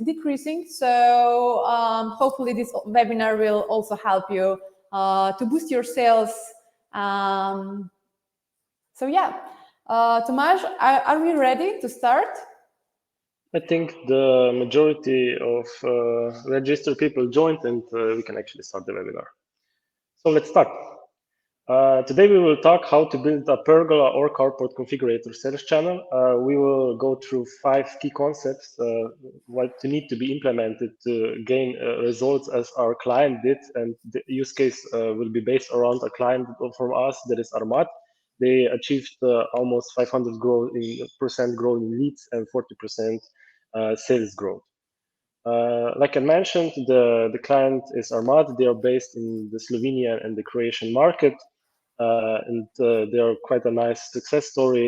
decreasing. So hopefully this webinar will also help you to boost your sales. So yeah, Tomasz, are we ready to start? I think the majority of registered people joined, and we can actually start the webinar. So let's start. Today we will talk how to build a Pergola or Carport Configurator sales channel. We will go through 5 key concepts what need to be implemented to gain results as our client did, and the use case will be based around a client from us, that is Armat. They achieved almost 500% growth in leads and 40% sales growth. Like I mentioned, the client is Armat. They are based in the Slovenia and the Croatian market, and they are quite a nice success story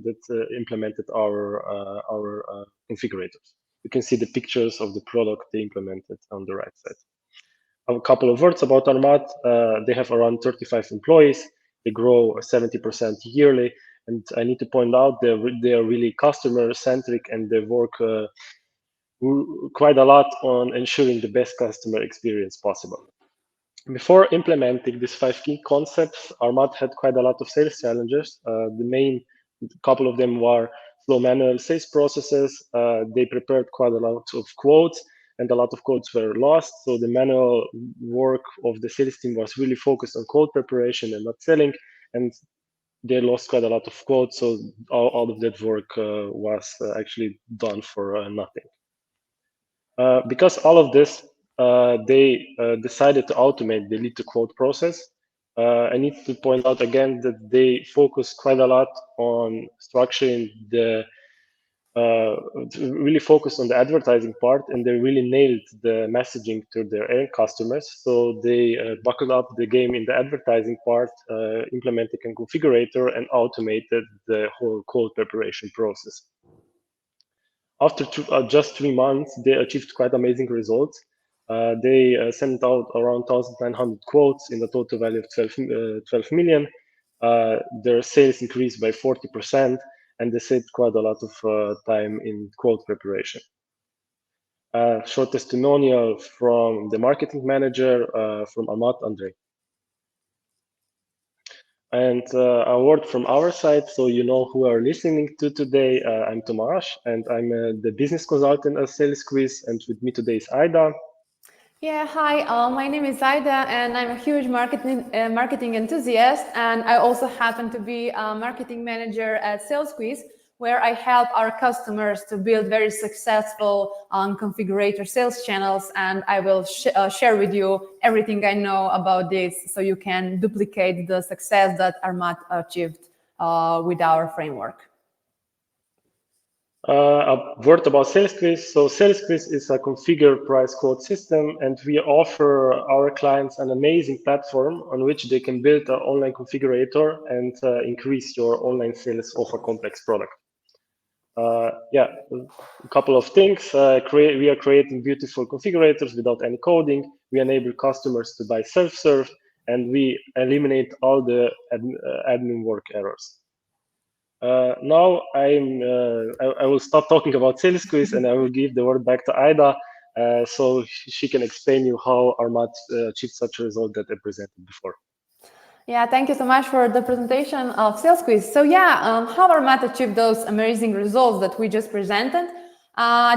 that implemented our configurators. You can see the pictures of the product they implemented on the right side. A couple of words about Armat. They have around 35 employees. They grow 70% yearly, and I need to point out they are really customer-centric, and they work quite a lot on ensuring the best customer experience possible. Before implementing these 5 key concepts, Armat had quite a lot of sales challenges. The main couple of them were slow manual sales processes. They prepared quite a lot of quotes, and a lot of quotes were lost. So the manual work of the sales team was really focused on quote preparation and not selling, and they lost quite a lot of quotes. So all of that work was actually done for nothing. Because all of this, they decided to automate the lead to quote process. I need to point out again that they focus quite a lot on structuring really focused on the advertising part, and they really nailed the messaging to their end customers. So they buckled up the game in the advertising part, implemented a configurator, and automated the whole quote preparation process. After just 3 months, they achieved quite amazing results. They sent out around 1,900 quotes in a total value of 12 million. Their sales increased by 40%, and they saved quite a lot of time in quote preparation. Short testimonial from the marketing manager from Armat, Andrei. And a word from our side, so you know who are listening to today. I'm Tomasz, and I'm the business consultant at SaleSqueze, and with me today is Aida. Yeah, hi, my name is Aida, and I'm a huge marketing enthusiast, and I also happen to be a marketing manager at SaleSqueze, where I help our customers to build very successful configurator sales channels, and I will share with you everything I know about this so you can duplicate the success that Armat achieved with our framework. A word about SaleSqueze. So SaleSqueze is a configure price quote system, and we offer our clients an amazing platform on which they can build an online configurator and increase your online sales of a complex product. Yeah, a couple of things. We are creating beautiful configurators without any coding. We enable customers to buy self-serve, and we eliminate all the admin work errors. Now I will stop talking about SaleSqueze, and I will give the word back to Aida, so she can explain you how Armat achieved such a result that I presented before. Yeah, thank you so much for the presentation of SaleSqueze. So yeah, how Armat achieved those amazing results that we just presented.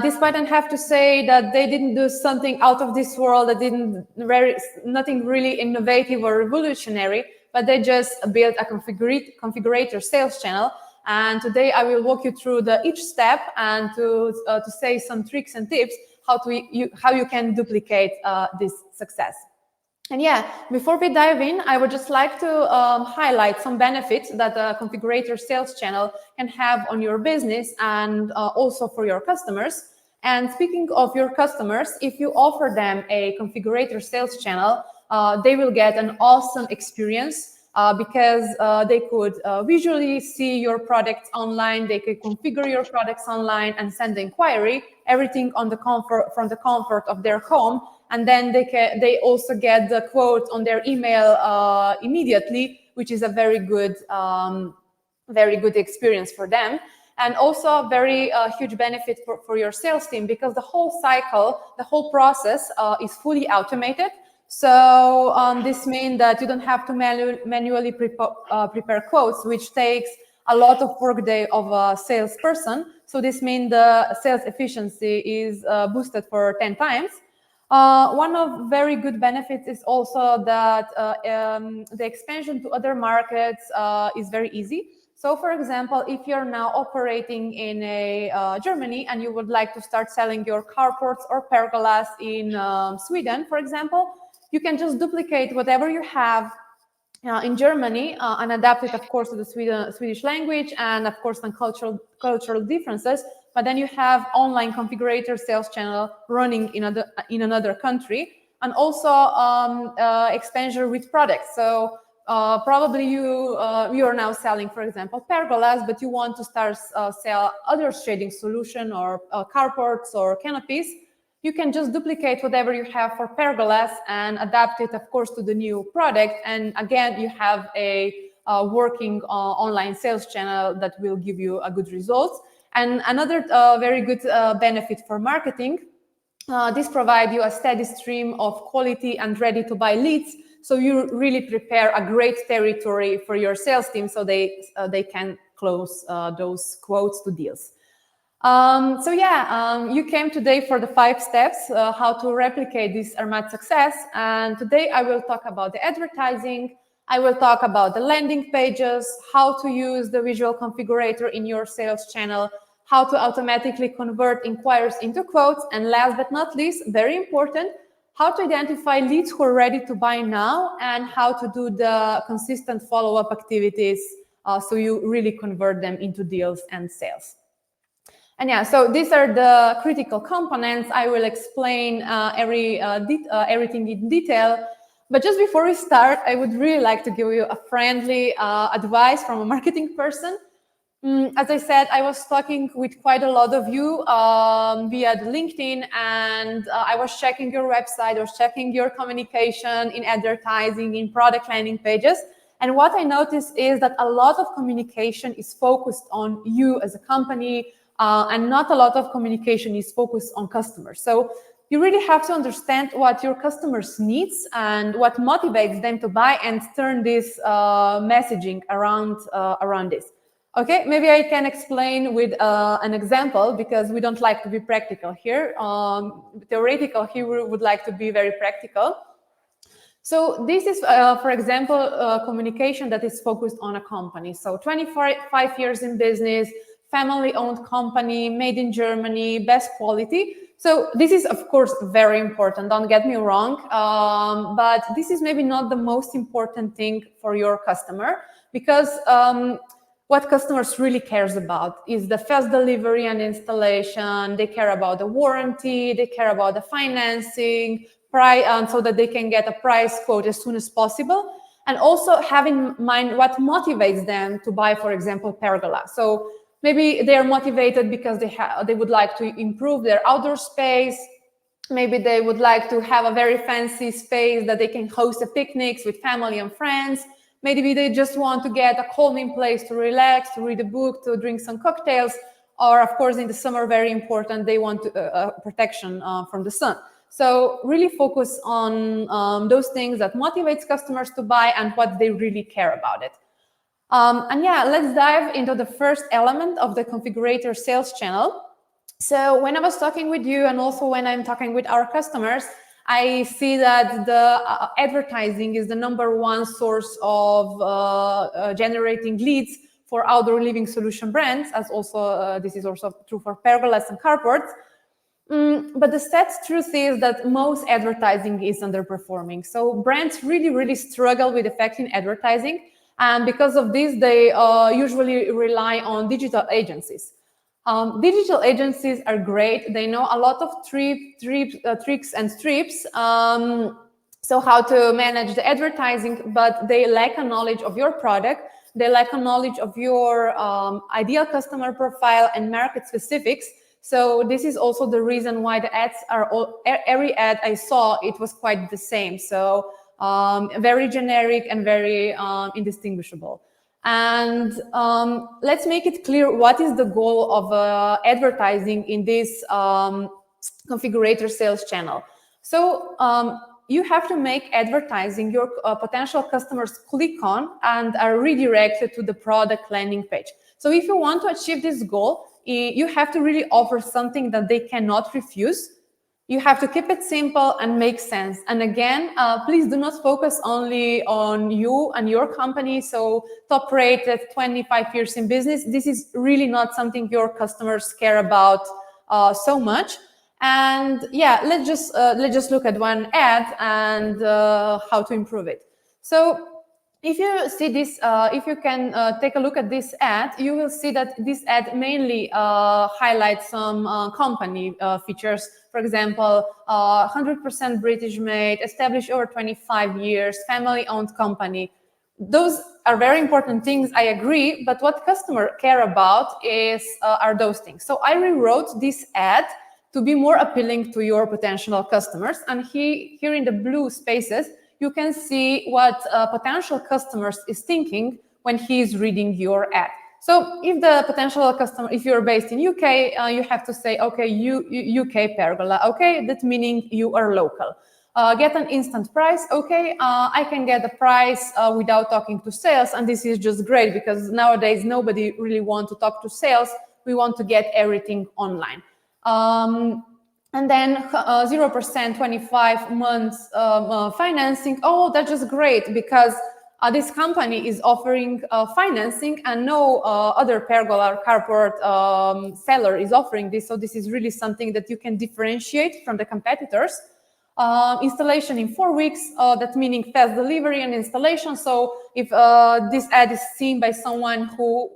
Despite I have to say that they didn't do something out of this world, that nothing really innovative or revolutionary, but they just built a configurator sales channel. And today I will walk you through each step and to say some tricks and tips how you can duplicate this success. And yeah, before we dive in, I would just like to highlight some benefits that a configurator sales channel can have on your business and also for your customers. And speaking of your customers, if you offer them a configurator sales channel, they will get an awesome experience because they could visually see your products online, they could configure your products online and send the inquiry, everything from the comfort of their home. And then they also get the quote on their email immediately, which is a very good experience for them. and also very huge benefit for your sales team, because the whole cycle, the whole process is fully automated. So this means that you don't have to manually prepare quotes, which takes a lot of workday of a salesperson. So this means the sales efficiency is boosted for 10 times. One of very good benefits is also that the expansion to other markets is very easy. So for example, if you're now operating in Germany and you would like to start selling your carports or pergolas in Sweden, for example, you can just duplicate whatever you have in Germany and adapt it, of course, to the Swedish language and, of course, some cultural differences. But then you have online configurator sales channel running in another country, and also expansion with products. So probably you are now selling, for example, pergolas, but you want to start sell other shading solution or carports or canopies. You can just duplicate whatever you have for pergolas and adapt it, of course, to the new product. And again, you have a working online sales channel that will give you a good results. And another very good benefit for marketing, this provides you a steady stream of quality and ready-to-buy leads. So you really prepare a great territory for your sales team, so they can close those quotes to deals. So yeah, you came today for the 5 steps, how to replicate this Armat success. And today I will talk about the advertising. I will talk about the landing pages, how to use the visual configurator in your sales channel, how to automatically convert inquiries into quotes, and last but not least, very important, how to identify leads who are ready to buy now, and how to do the consistent follow-up activities so you really convert them into deals and sales. And yeah, so these are the critical components. I will explain everything in detail. But just before we start, I would really like to give you a friendly advice from a marketing person. As I said, I was talking with quite a lot of you via the LinkedIn, and I was checking your website, I was checking your communication in advertising, in product landing pages. And what I noticed is that a lot of communication is focused on you as a company, and not a lot of communication is focused on customers. So you really have to understand what your customers needs and what motivates them to buy, and turn this messaging around this. Okay, maybe I can explain with an example, because we don't like to be practical here. Theoretical here, we would like to be very practical. So this is, for example, communication that is focused on a company. So 25 years in business, family-owned company, made in Germany, best quality. So this is, of course, very important, don't get me wrong, but this is maybe not the most important thing for your customer, because what customers really cares about is the fast delivery and installation. They care about the warranty, they care about the financing, price, so that they can get a price quote as soon as possible. And also have in mind what motivates them to buy, for example, pergola. So maybe they are motivated because they would like to improve their outdoor space. Maybe they would like to have a very fancy space that they can host a picnics with family and friends. Maybe they just want to get a calming place to relax, to read a book, to drink some cocktails. Or, of course, in the summer, very important, they want protection from the sun. So really focus on those things that motivates customers to buy and what they really care about it. And yeah, let's dive into the first element of the configurator sales channel. So when I was talking with you, and also when I'm talking with our customers, I see that the advertising is the #1 source of generating leads for outdoor living solution brands, as also this is also true for pergolas and carports. But the sad truth is that most advertising is underperforming. So brands really struggle with effective advertising. And because of this, they usually rely on digital agencies. Digital agencies are great. They know a lot of tricks and strips. So how to manage the advertising, but they lack a knowledge of your product. They lack a knowledge of your ideal customer profile and market specifics. So this is also the reason why the ads are every ad I saw, it was quite the same. So very generic and very indistinguishable. And let's make it clear what is the goal of advertising in this configurator sales channel. So you have to make advertising your potential customers click on and are redirected to the product landing page. So if you want to achieve this goal, you have to really offer something that they cannot refuse. You have to keep it simple and make sense. And again, please do not focus only on you and your company. So top rated, 25 years in business. This is really not something your customers care about so much. And yeah, let's just look at one ad and how to improve it. So if you see this, if you can take a look at this ad, you will see that this ad mainly highlights some company features. For example, 100% British made, established over 25 years, family-owned company. Those are very important things, I agree, but what customers care about are those things. So I rewrote this ad to be more appealing to your potential customers. And here in the blue spaces, you can see what potential customers is thinking when he's reading your ad. So if the potential customer, if you're based in UK, you have to say, okay, UK Pergola, okay, that meaning you are local. Get an instant price, okay, I can get the price without talking to sales, and this is just great because nowadays nobody really wants to talk to sales. We want to get everything online. And then 0%, 25 months financing. Oh, that's just great because this company is offering financing and no other Pergola or Carport seller is offering this. So this is really something that you can differentiate from the competitors. Installation in 4 weeks, that meaning fast delivery and installation. So if this ad is seen by someone who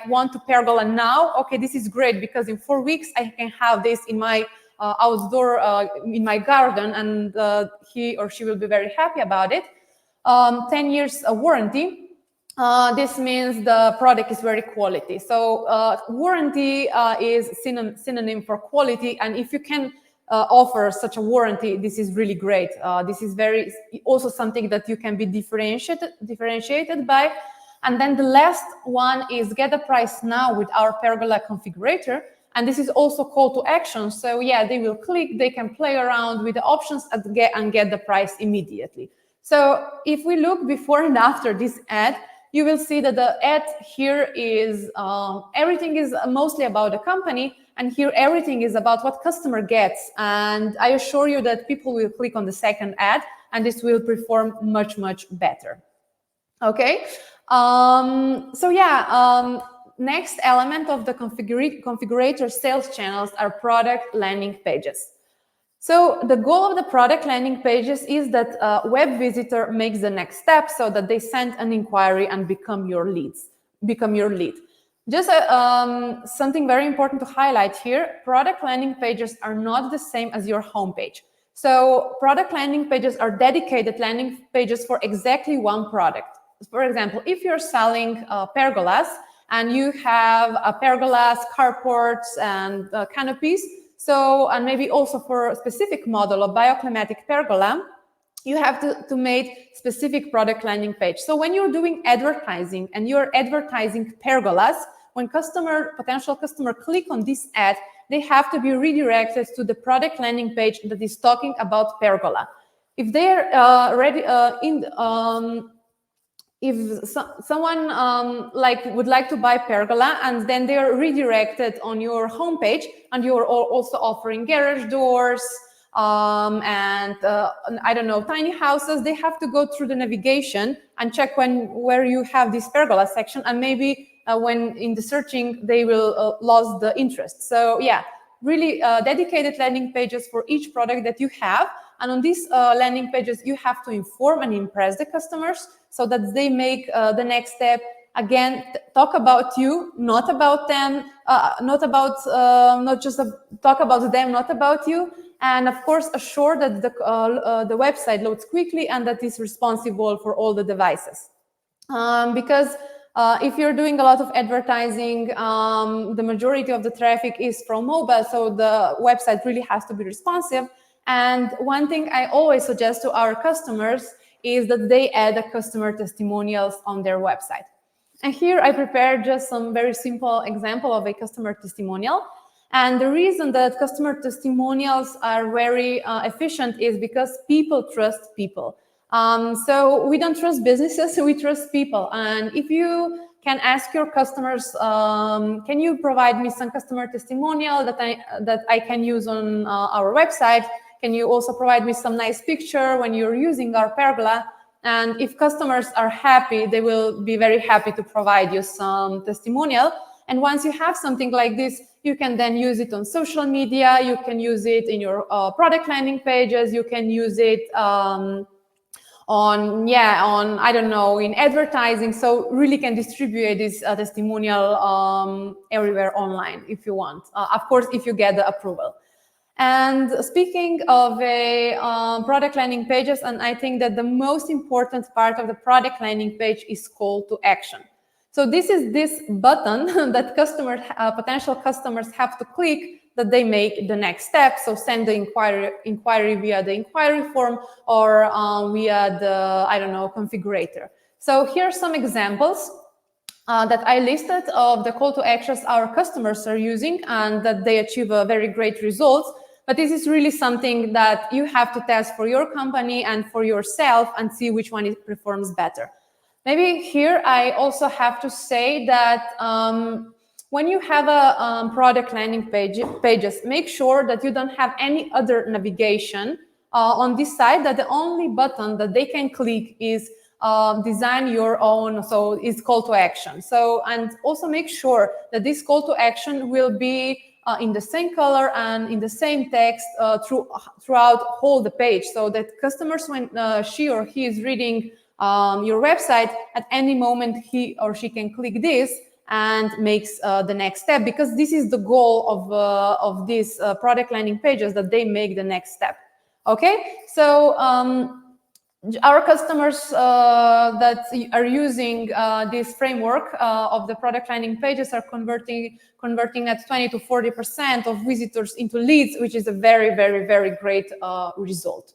want to Pergola now, okay, this is great because in 4 weeks I can have this in my outdoor, in my garden, and he or she will be very happy about it. 10 years warranty. This means the product is very quality. So warranty is synonym for quality, and if you can offer such a warranty, this is really great. This is also something that you can be differentiated by. And then the last one is get the price now with our Pergola configurator. And this is also call to action. So yeah, they will click, they can play around with the options and get the price immediately. So if we look before and after this ad, you will see that the ad here is, everything is mostly about the company, and here everything is about what customer gets. And I assure you that people will click on the second ad, and this will perform much, much better. Okay, so yeah, next element of the configurator sales channels are product landing pages. So the goal of the product landing pages is that a web visitor makes the next step so that they send an inquiry and become your lead. Just something very important to highlight here, product landing pages are not the same as your homepage. So product landing pages are dedicated landing pages for exactly one product. For example, if you're selling pergolas and you have pergolas, carports, and canopies, so, and maybe also for a specific model of bioclimatic pergola, you have to make specific product landing page. So when you're doing advertising and you're advertising pergolas, when potential customer click on this ad, they have to be redirected to the product landing page that is talking about pergola. If they're if someone would like to buy pergola and then they're redirected on your homepage and you're also offering garage doors and I don't know, tiny houses, they have to go through the navigation and check where you have this pergola section, and maybe when in the searching they will lose the interest. So yeah, really dedicated landing pages for each product that you have. And on these landing pages, you have to inform and impress the customers so that they make the next step. Again, talk about you, not about them, not just talk about them, not about you. And of course, assure that the website loads quickly and that is responsible for all the devices. Because if you're doing a lot of advertising, the majority of the traffic is from mobile, so the website really has to be responsive. And one thing I always suggest to our customers is that they add a customer testimonials on their website. And here I prepared just some very simple example of a customer testimonial. And the reason that customer testimonials are very efficient is because people trust people. So we don't trust businesses, we trust people. And if you can ask your customers, can you provide me some customer testimonial that I can use on our website? Can you also provide me some nice picture when you're using our pergola? And if customers are happy, they will be very happy to provide you some testimonial. And once you have something like this, you can then use it on social media, you can use it in your product landing pages, you can use it on, I don't know, in advertising. So really can distribute this testimonial everywhere online if you want. Of course, if you get the approval. And speaking of product landing pages, and I think that the most important part of the product landing page is call to action. So this is this button that potential customers have to click that they make the next step. So send the inquiry via the inquiry form or via the, I don't know, configurator. So here are some examples that I listed of the call to actions our customers are using and that they achieve a very great results. But this is really something that you have to test for your company and for yourself and see which one performs better. Maybe here I also have to say that when you have a product landing pages, make sure that you don't have any other navigation on this side, that the only button that they can click is design your own, so it's call to action. So, and also make sure that this call to action will be in the same color and in the same text throughout whole the page, so that customers, when she or he is reading your website, at any moment he or she can click this and makes the next step, because this is the goal of these product landing pages, that they make the next step. Okay, so our customers that are using this framework of the product landing pages are converting at 20 to 40% of visitors into leads, which is a very, very, very great result.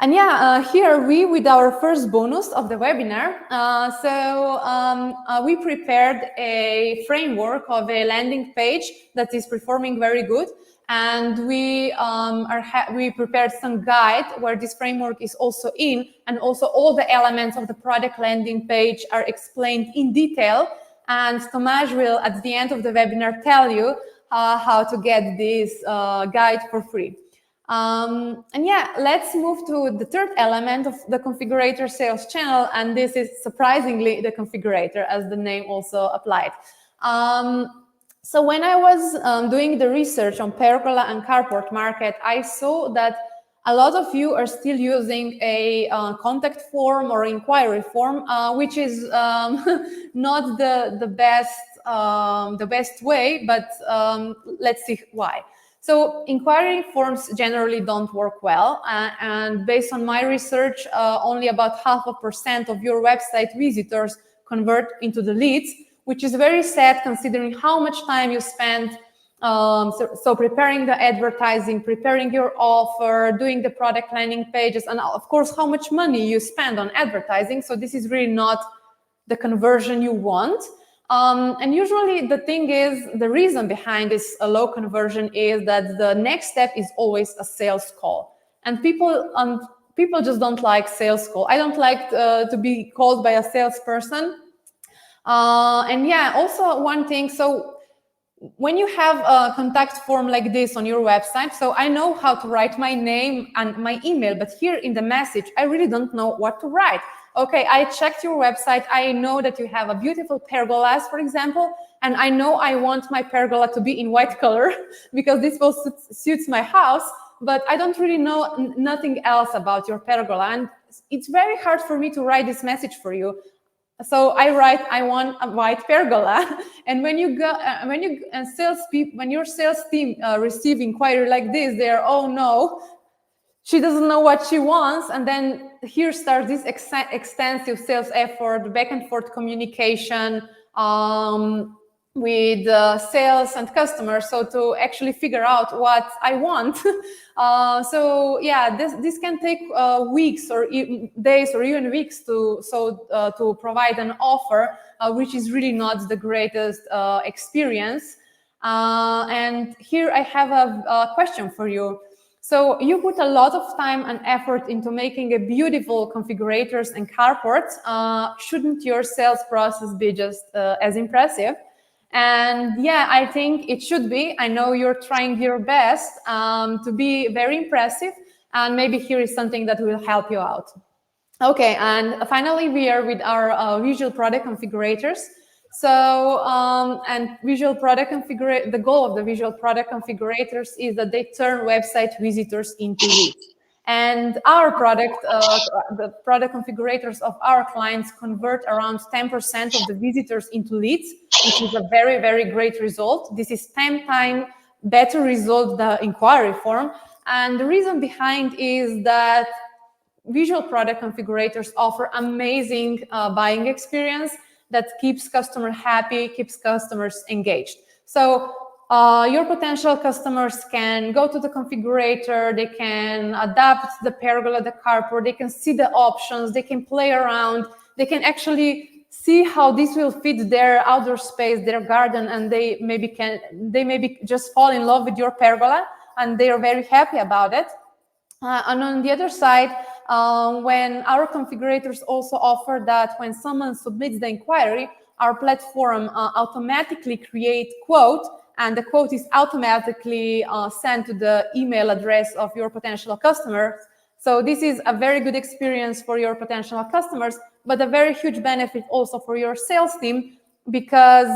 And yeah, here with our first bonus of the webinar, we prepared a framework of a landing page that is performing very good. And we prepared some guide where this framework is also in, and also all the elements of the product landing page are explained in detail. And Tomasz will, at the end of the webinar, tell you how to get this guide for free. And yeah, let's move to the third element of the configurator sales channel. And this is surprisingly the configurator, as the name also applied. So when I was doing the research on Pergola and Carport market, I saw that a lot of you are still using a contact form or inquiry form, which is not the best way, but let's see why. So inquiry forms generally don't work well, and based on my research, only about 0.5% of your website visitors convert into the leads, which is very sad considering how much time you spend so preparing the advertising, preparing your offer, doing the product landing pages, and of course how much money you spend on advertising. So this is really not the conversion you want. And usually the thing is, the reason behind this low conversion is that the next step is always a sales call. And people just don't like sales call. I don't like to be called by a salesperson. And yeah, also one thing, so when you have a contact form like this on your website, so I know how to write my name and my email, but here in the message, I really don't know what to write. Okay, I checked your website. I know that you have a beautiful pergolas, for example, and I know I want my pergola to be in white color because this will suits my house, but I don't really know nothing else about your pergola. And it's very hard for me to write this message for you. So I write, I want a white pergola. And when you go, when your sales team receive inquiry like this, they're, oh no, she doesn't know what she wants. And then here starts this extensive sales effort, back and forth communication, with sales and customers, so to actually figure out what I want. So yeah, this can take weeks or days or even weeks to provide an offer, which is really not the greatest experience. And here I have a question for you. So you put a lot of time and effort into making a beautiful configurators and carports. Shouldn't your sales process be just as impressive? And yeah, I think it should be. I know you're trying your best to be very impressive, and maybe here is something that will help you out. Okay, and finally, we are with our visual product configurators. So, and visual product the goal of the visual product configurators is that they turn website visitors into leads. And our product, the product configurators of our clients convert around 10% of the visitors into leads, which is a very, very great result. This is 10 times better result than the inquiry form. And the reason behind is that visual product configurators offer amazing buying experience that keeps customer happy, keeps customers engaged. So your potential customers can go to the configurator, they can adapt the pergola, the carport, they can see the options, they can play around, they can actually see how this will fit their outdoor space, their garden, and they maybe just fall in love with your pergola, and they are very happy about it. And on the other side, when our configurators also offer that when someone submits the inquiry, our platform automatically creates quote, and the quote is automatically sent to the email address of your potential customer. So this is a very good experience for your potential customers, but a very huge benefit also for your sales team, because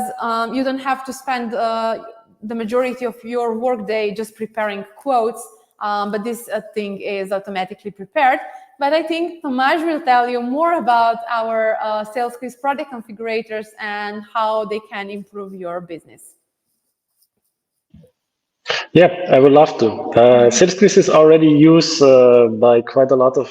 you don't have to spend the majority of your workday just preparing quotes. But this thing is automatically prepared. But I think Tomasz will tell you more about our SaleSqueze product configurators and how they can improve your business. Yeah, I would love to. SaleSqueze is already used by quite a lot of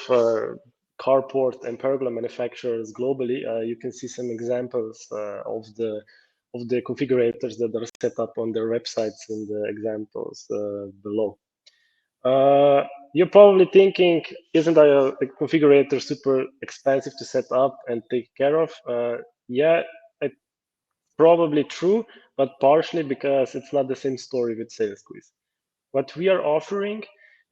carport and pergola manufacturers globally. You can see some examples of the configurators that are set up on their websites in the examples below. You're probably thinking, isn't a configurator super expensive to set up and take care of? Yeah, it's probably true, but partially because it's not the same story with SaleSqueze. What we are offering,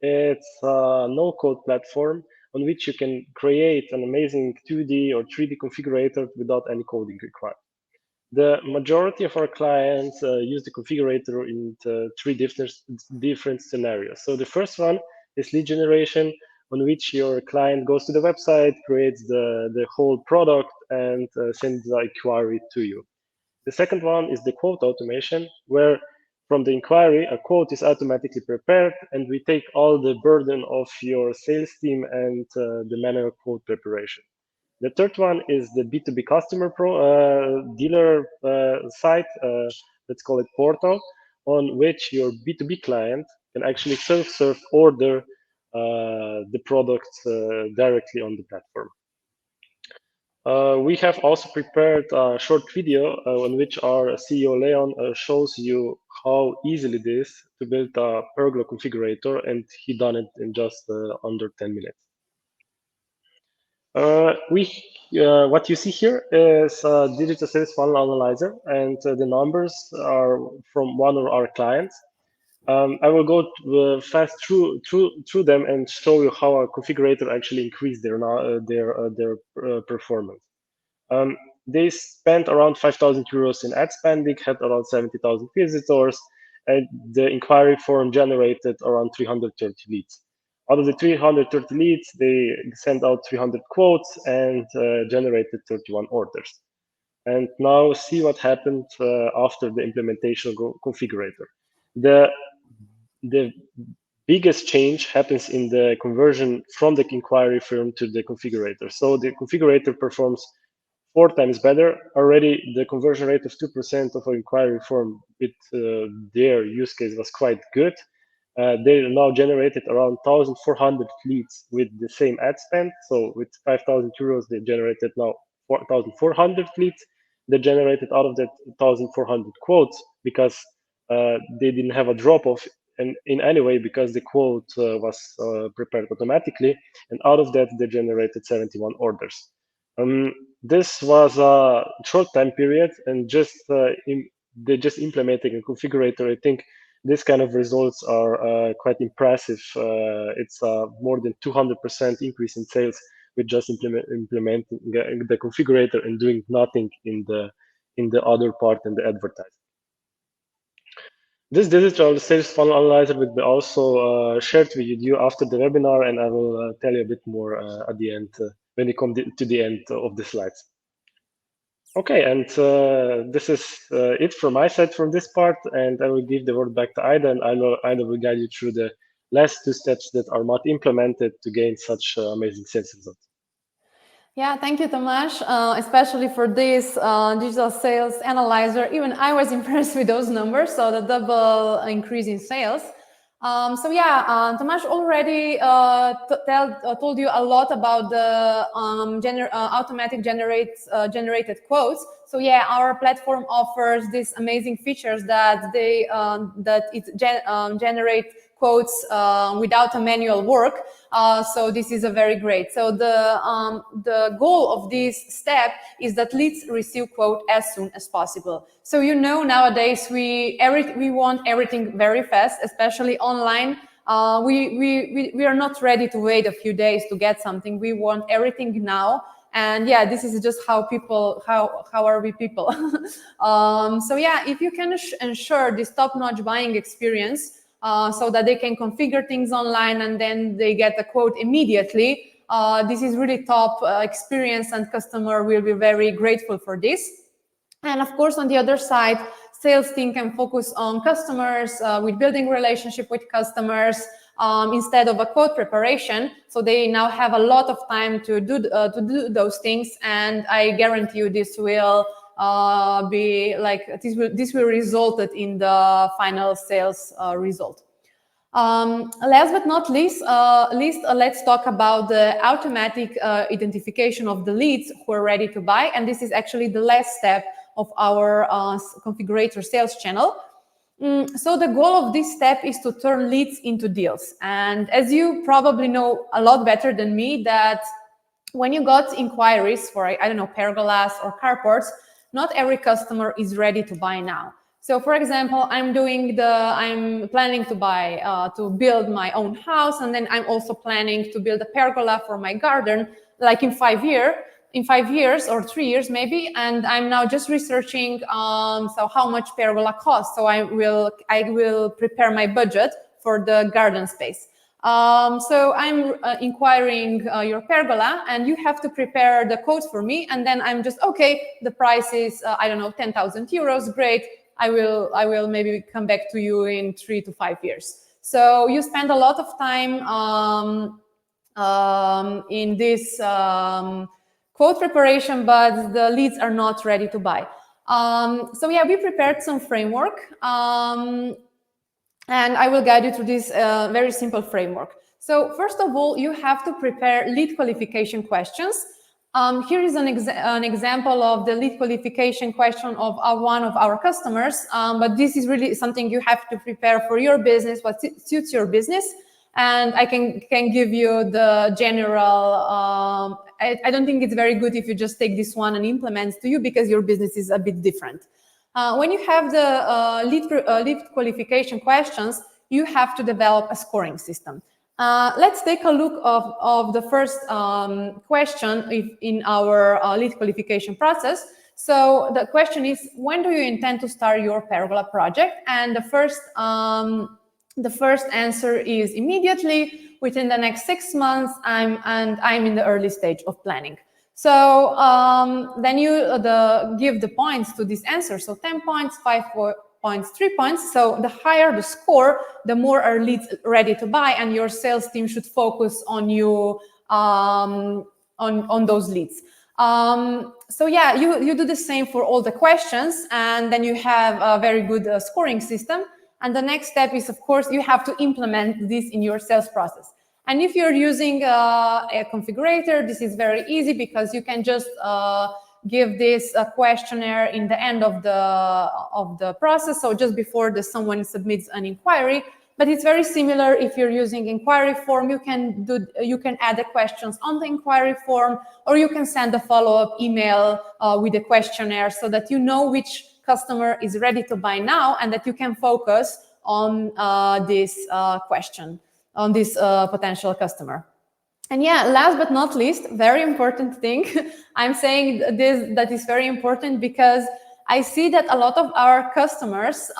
it's a no-code platform on which you can create an amazing 2D or 3D configurator without any coding required. The majority of our clients use the configurator in three different scenarios. So the first one is lead generation, on which your client goes to the website, creates the whole product, and sends the inquiry to you. The second one is the quote automation, where from the inquiry, a quote is automatically prepared, and we take all the burden of your sales team and the manual quote preparation. The third one is the B2B customer dealer site, let's call it portal, on which your B2B client can actually self-serve order the products directly on the platform. We have also prepared a short video on which our CEO Leon shows you how easily it is to build a Pergola configurator, and he done it in just under 10 minutes. What you see here is a digital sales funnel analyzer, and the numbers are from one of our clients. I will go fast through them and show you how our configurator actually increased their performance. They spent around 5,000 euros in ad spending, had around 70,000 visitors, and the inquiry form generated around 330 leads. Out of the 330 leads, they sent out 300 quotes and generated 31 orders. And now see what happened after the implementation of configurator. The biggest change happens in the conversion from the inquiry form to the configurator. So the configurator performs 4 times better. Already the conversion rate of 2% of an inquiry form with their use case was quite good. They now generated around 1,400 leads with the same ad spend. So with 5,000 euros, they generated now 4,400 leads. they generated out of that 1,400 quotes because they didn't have a drop off in any way because the quote was prepared automatically, and out of that they generated 71 orders. This was a short time period, and they just implementing a configurator. I think this kind of results are quite impressive. It's more than 200% increase in sales with just implementing the configurator and doing nothing in the other part in the advertising. This digital sales funnel analyzer will be also shared with you after the webinar, and I will tell you a bit more at the end when we come to the end of the slides. Okay, and this is it from my side from this part, and I will give the word back to Ida, and Ida will guide you through the last two steps that are not implemented to gain such amazing sales results. Yeah, thank you, Tomasz, especially for this digital sales analyzer. Even I was impressed with those numbers, so the double increase in sales. So yeah, Tomasz already told you a lot about the automatic generated quotes. So yeah, our platform offers these amazing features that generate quotes without a manual work. So this is a very great. So the goal of this step is that leads receive quote as soon as possible. So nowadays we want everything very fast, especially online. We are not ready to wait a few days to get something. We want everything now. And yeah, this is just how are we people? So yeah, if you can ensure this top-notch buying experience, so that they can configure things online and then they get a quote immediately, this is really top experience, and customer will be very grateful for this. And of course, on the other side, sales team can focus on customers with building relationship with customers instead of a quote preparation. So they now have a lot of time to do those things, and I guarantee you this will this will result in the final sales result. Last but not least, let's talk about the automatic identification of the leads who are ready to buy, and this is actually the last step of our configurator sales channel. So the goal of this step is to turn leads into deals, and as you probably know a lot better than me, that when you got inquiries for, I don't know, pergolas or carports, not every customer is ready to buy now. So for example, I'm planning to buy, to build my own house, and then I'm also planning to build a pergola for my garden, like in 5 years or 3 years maybe, and I'm now just researching so how much pergola costs. So I will prepare my budget for the garden space. So I'm inquiring your pergola, and you have to prepare the quote for me, and then I'm just, okay, the price is I don't know, 10,000 euros, great. I will maybe come back to you in 3 to 5 years. So you spend a lot of time in this quote preparation, but the leads are not ready to buy. So yeah, we prepared some framework, and I will guide you through this very simple framework. So first of all, you have to prepare lead qualification questions. Here is an example of the lead qualification question of one of our customers, but this is really something you have to prepare for your business, what suits your business. And I can give you the general, I don't think it's very good if you just take this one and implement to you, because your business is a bit different. When you have the lead qualification questions, you have to develop a scoring system. Let's take a look of the first question in our lead qualification process. So the question is, when do you intend to start your pergola project? And the first answer is immediately, within the next 6 months, I'm in the early stage of planning. So then you give the points to this answer. So 10 points, 5 points, 3 points. So the higher the score, the more are leads ready to buy, and your sales team should focus on you on those leads. So yeah, you do the same for all the questions, and then you have a very good scoring system. And the next step is, of course, you have to implement this in your sales process. And if you're using a configurator, this is very easy, because you can just give this questionnaire in the end of the process, so just before someone submits an inquiry. But it's very similar if you're using inquiry form. You can add the questions on the inquiry form, or you can send a follow-up email with a questionnaire so that you know which customer is ready to buy now, and that you can focus on this question, on this potential customer. And yeah, last but not least, very important thing. I'm saying this, that is very important because I see that a lot of our customers,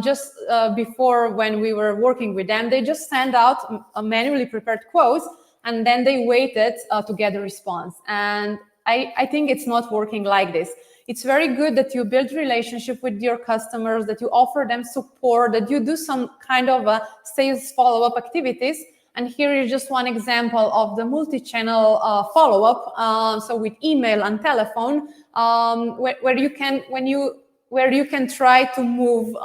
just before, when we were working with them, they just send out manually prepared quotes, and then they waited to get a response. And I think it's not working like this. It's very good that you build relationship with your customers, that you offer them support, that you do some kind of sales follow-up activities. And here is just one example of the multi-channel follow-up. So with email and telephone, where you can try to move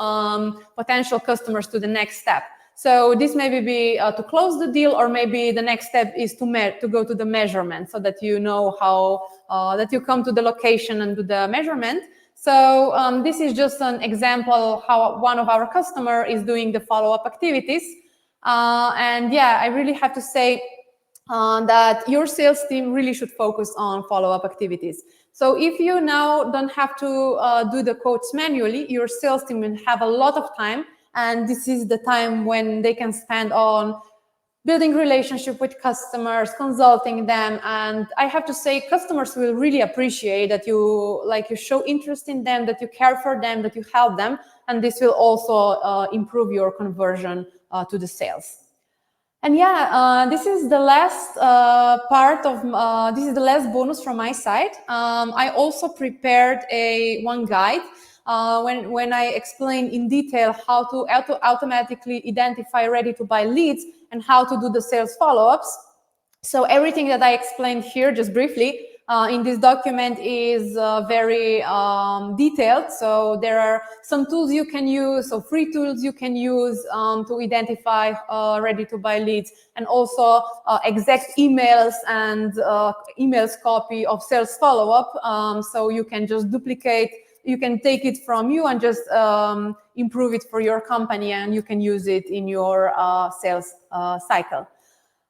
potential customers to the next step. So this maybe be to close the deal, or maybe the next step is to go to the measurement, so that you know how that you come to the location and do the measurement. So this is just an example how one of our customer is doing the follow-up activities. And yeah, I really have to say that your sales team really should focus on follow-up activities. So if you now don't have to do the quotes manually, your sales team will have a lot of time, and this is the time when they can spend on building relationship with customers, consulting them. And I have to say, customers will really appreciate that you show interest in them, that you care for them, that you help them, and this will also improve your conversion to the sales. And yeah, this is the last part of this is the last bonus from my side. I also prepared one guide when I explain in detail how to automatically identify ready-to-buy leads and how to do the sales follow-ups. So everything that I explained here, just briefly, in this document is very detailed. So there are some tools you can use, so free tools you can use to identify ready-to-buy leads, and also exact emails and emails copy of sales follow-up. So you can just duplicate, you can take it from you and just improve it for your company, and you can use it in your sales cycle.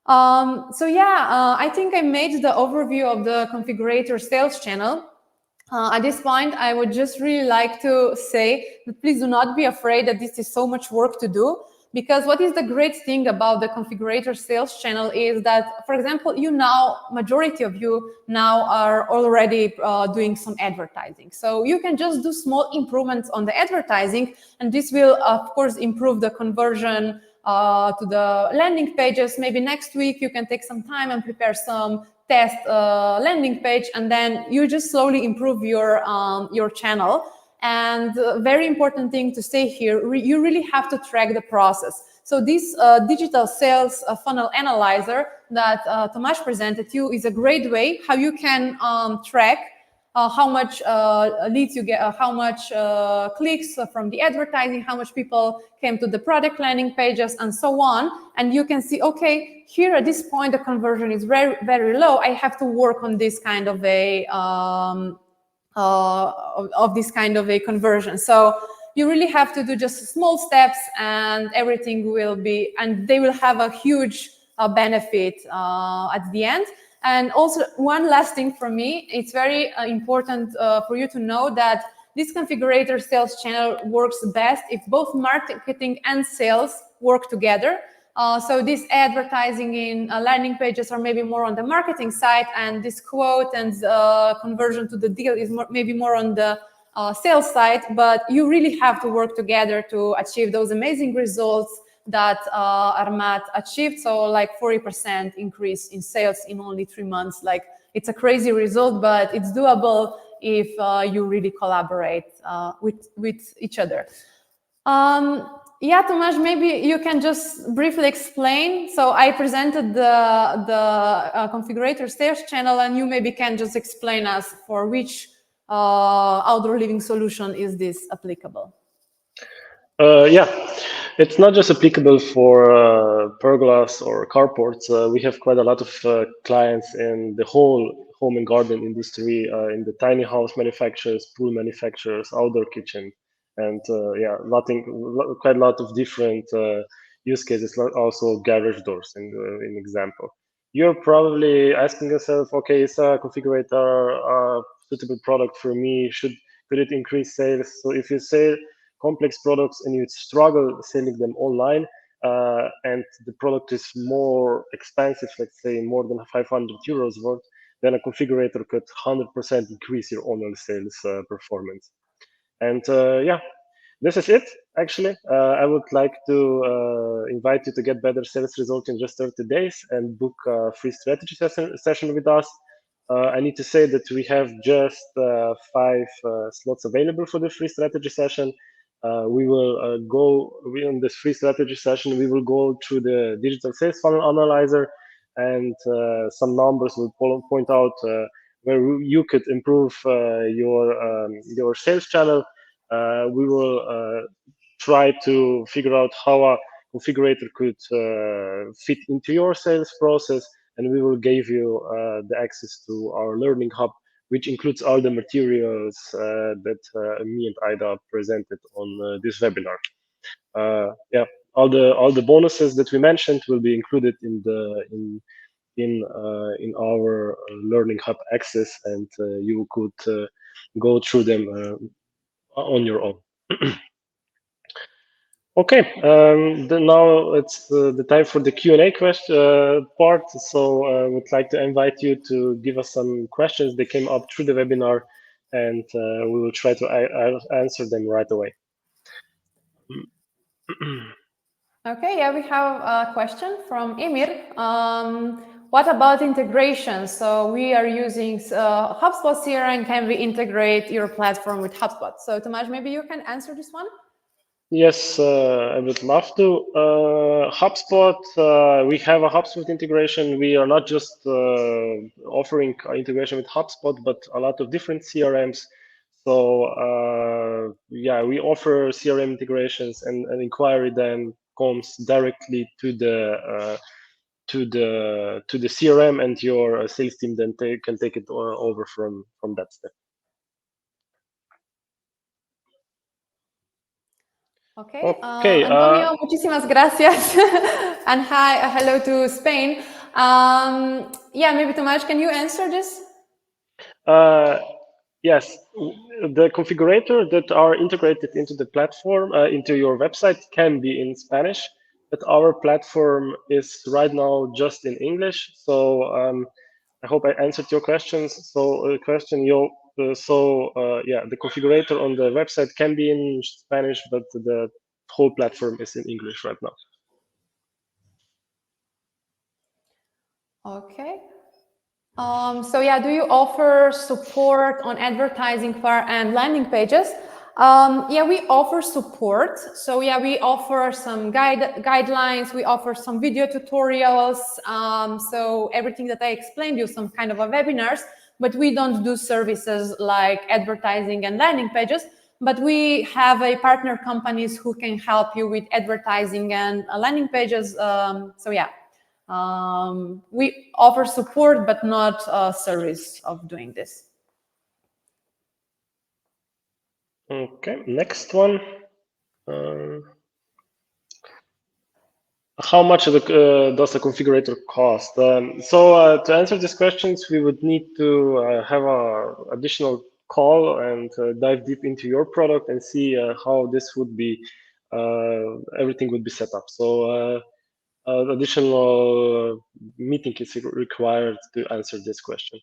So yeah, I think I made the overview of the configurator sales channel. At this point, I would just really like to say that please do not be afraid that this is so much work to do, because what is the great thing about the configurator sales channel is that, for example, majority of you now are already doing some advertising. So you can just do small improvements on the advertising, and this will, of course, improve the conversion to the landing pages. Maybe next week you can take some time and prepare some test landing page, and then you just slowly improve your channel. And very important thing to say here, you really have to track the process. So this digital sales funnel analyzer that Tomasz presented you is a great way how you can track how much leads you get, how much clicks from the advertising, how much people came to the product landing pages, and so on. And you can see, okay, here at this point the conversion is very, very low. I have to work on this kind of a conversion. So you really have to do just small steps, and everything will be, and they will have a huge benefit at the end. And also, one last thing for me, it's very important for you to know that this configurator sales channel works best if both marketing and sales work together. So this advertising in landing pages are maybe more on the marketing side, and this quote and conversion to the deal is maybe more on the sales side. But you really have to work together to achieve those amazing results that Armat achieved. So like 40% increase in sales in only 3 months. Like, it's a crazy result, but it's doable if you really collaborate with each other. Yeah, Tomasz, maybe you can just briefly explain. So I presented the configurator sales channel, and you maybe can just explain us for which outdoor living solution is this applicable. Yeah, it's not just applicable for pergolas or carports. We have quite a lot of clients in the whole home and garden industry, in the tiny house manufacturers, pool manufacturers, outdoor kitchen, and yeah, quite a lot of different use cases, also garage doors in example. You're probably asking yourself, okay, is a configurator a suitable product for me? Could it increase sales? So if you sell complex products and you struggle selling them online, and the product is more expensive, let's say more than 500 euros worth, then a configurator could 100% increase your online sales performance. And yeah, this is it, actually. I would like to invite you to get better sales results in just 30 days and book a free strategy session with us. I need to say that we have just 5 slots available for the free strategy session. We will in this free strategy session, we will go through the digital sales funnel analyzer, and some numbers will point out where you could improve your sales channel. We will try to figure out how a configurator could fit into your sales process, and we will give you the access to our learning hub, which includes all the materials that me and Ida presented on this webinar. Yeah, all the bonuses that we mentioned will be included in our learning hub access, and you could go through them on your own. Okay, now it's the time for the Q&A part. So I would like to invite you to give us some questions that came up through the webinar, and we will try to answer them right away. Okay, yeah, we have a question from Emir. What about integration? So we are using HubSpot CRM. Can we integrate your platform with HubSpot? So Tomasz, maybe you can answer this one. Yes, I would love to. HubSpot, we have a HubSpot integration. We are not just offering integration with HubSpot, but a lot of different CRMs. So yeah, we offer CRM integrations, and an inquiry then comes directly to the CRM, and your sales team then can take it over from that step. Okay. Antonio, muchísimas gracias. And hello to Spain. Yeah, maybe Tomasz, can you answer this? Yes, the configurator that are integrated into the platform, into your website, can be in Spanish, but our platform is right now just in English. So I hope I answered your questions. So yeah, the configurator on the website can be in Spanish, but the whole platform is in English right now. Okay. So yeah, do you offer support on advertising and landing pages? Yeah, we offer support. So yeah, we offer some guidelines. We offer some video tutorials. So everything that I explained you, some kind of a webinars, but we don't do services like advertising and landing pages. But we have a partner companies who can help you with advertising and landing pages. So yeah. We offer support, but not a service of doing this. Okay, next one. How much does a configurator cost? So to answer these questions, we would need to have an additional call and dive deep into your product and see how this would be, everything would be set up. So additional meeting is required to answer this question.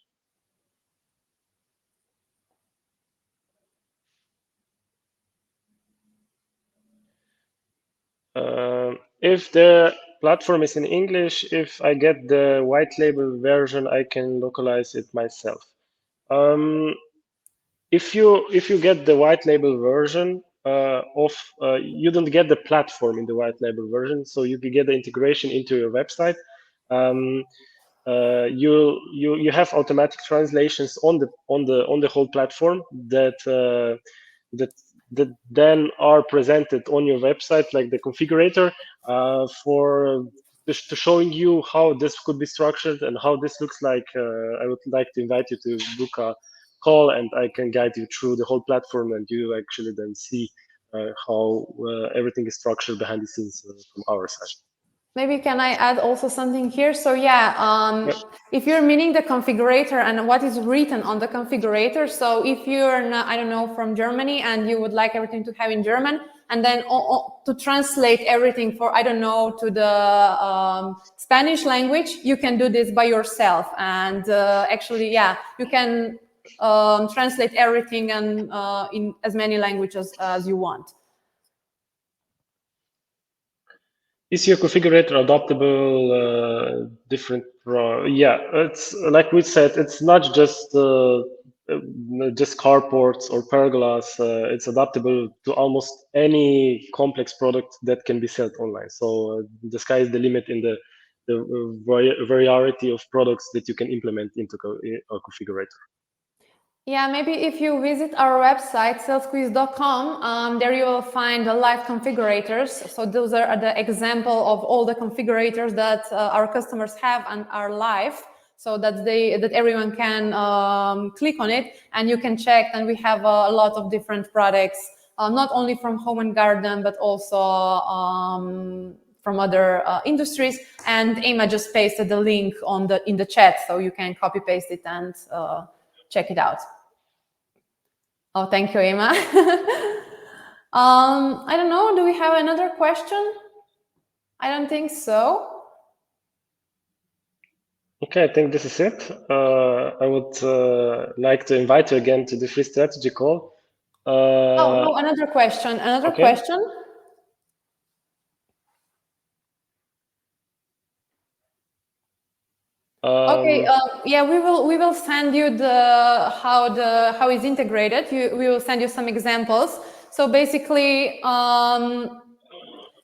If the platform is in English, if I get the white label version, I can localize it myself. If you get the white label version you don't get the platform in the white label version, so you can get the integration into your website. You have automatic translations on the whole platform that then are presented on your website, like the configurator, for to showing you how this could be structured and how this looks like, I would like to invite you to book a call, and I can guide you through the whole platform, and you actually then see how everything is structured behind the scenes from our side. Maybe can I add also something here? So yeah, if you're meaning the configurator and what is written on the configurator, so if you're not, I don't know, from Germany and you would like everything to have in German, and then to translate everything for, I don't know, to the Spanish language, you can do this by yourself. And actually, yeah, you can translate everything and in as many languages as you want. Is your configurator adaptable? Different? Yeah, it's like we said. It's not just carports or pergolas. It's adaptable to almost any complex product that can be sold online. So the sky is the limit in the variety of products that you can implement into a configurator. Yeah, maybe if you visit our website, SaleSqueze.com, there you will find the live configurators. So those are the example of all the configurators that our customers have and are live, so that everyone can click on it and you can check. And we have a lot of different products, not only from home and garden, but also from other industries. And Emma just pasted the link in the chat, so you can copy paste it and check it out. Oh, thank you, Emma. I don't know. Do we have another question? I don't think so. Okay, I think this is it. I would like to invite you again to the free strategy call. Oh, another question. Another question. Okay. Yeah, we will send you how it's integrated. We will send you some examples. So basically,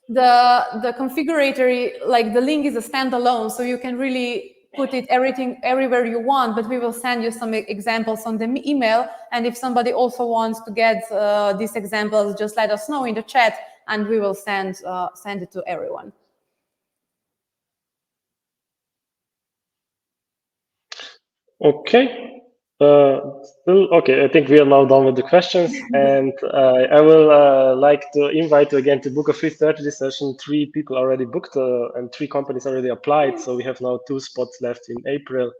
the configurator, like the link is a standalone, so you can really put it everywhere you want. But we will send you some examples on the email. And if somebody also wants to get these examples, just let us know in the chat, and we will send it to everyone. Okay. Still okay. I think we are now done with the questions, and I will like to invite you again to book a free strategy session. 3 people already booked, and 3 companies already applied. So we have now 2 spots left in April,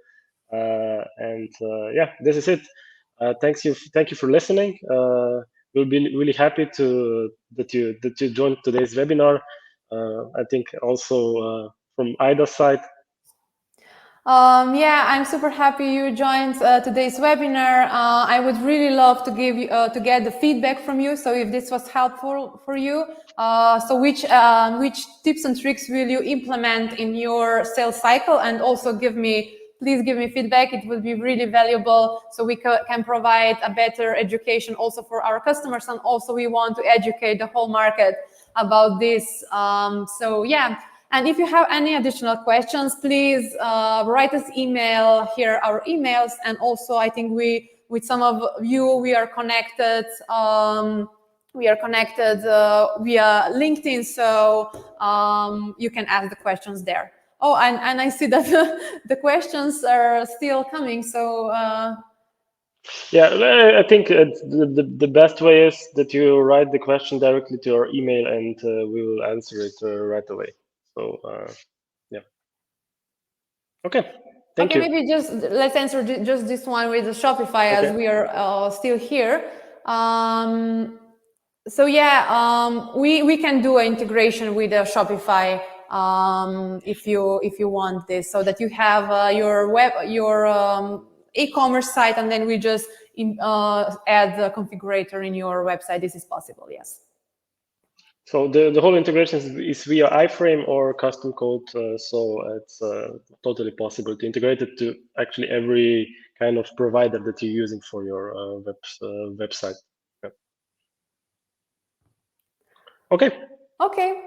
and yeah, this is it. Thank you for listening. We'll be really happy that you joined today's webinar. I think also from Ida's side. Yeah, I'm super happy you joined today's webinar. I would really love to to get the feedback from you. So if this was helpful for you, so which tips and tricks will you implement in your sales cycle? And also please give me feedback. It will be really valuable, so we can provide a better education also for our customers. And also we want to educate the whole market about this. So yeah. And if you have any additional questions, please write us email. Here are our emails. And also, I think with some of you, we are connected. Via LinkedIn, so you can ask the questions there. Oh, and I see that the questions are still coming. So yeah, I think the best way is that you write the question directly to our email, and we will answer it right away. So yeah. Okay. Thank you. Maybe let's answer just this one with the Shopify, as we are still here. So yeah, we can do an integration with the Shopify if you want this, so that you have your e-commerce site, and then we just add the configurator in your website. This is possible, yes. So the whole integration is via iframe or custom code, so it's totally possible to integrate it to actually every kind of provider that you're using for your website. Yeah. Okay. Okay.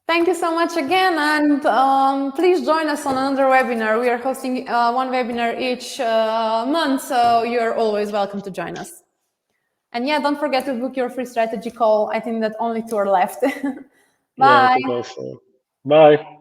Thank you so much again, and please join us on another webinar. We are hosting one webinar each month, so you're always welcome to join us. And yeah, don't forget to book your free strategy call. I think that only 2 are left. Bye. Yeah, bye.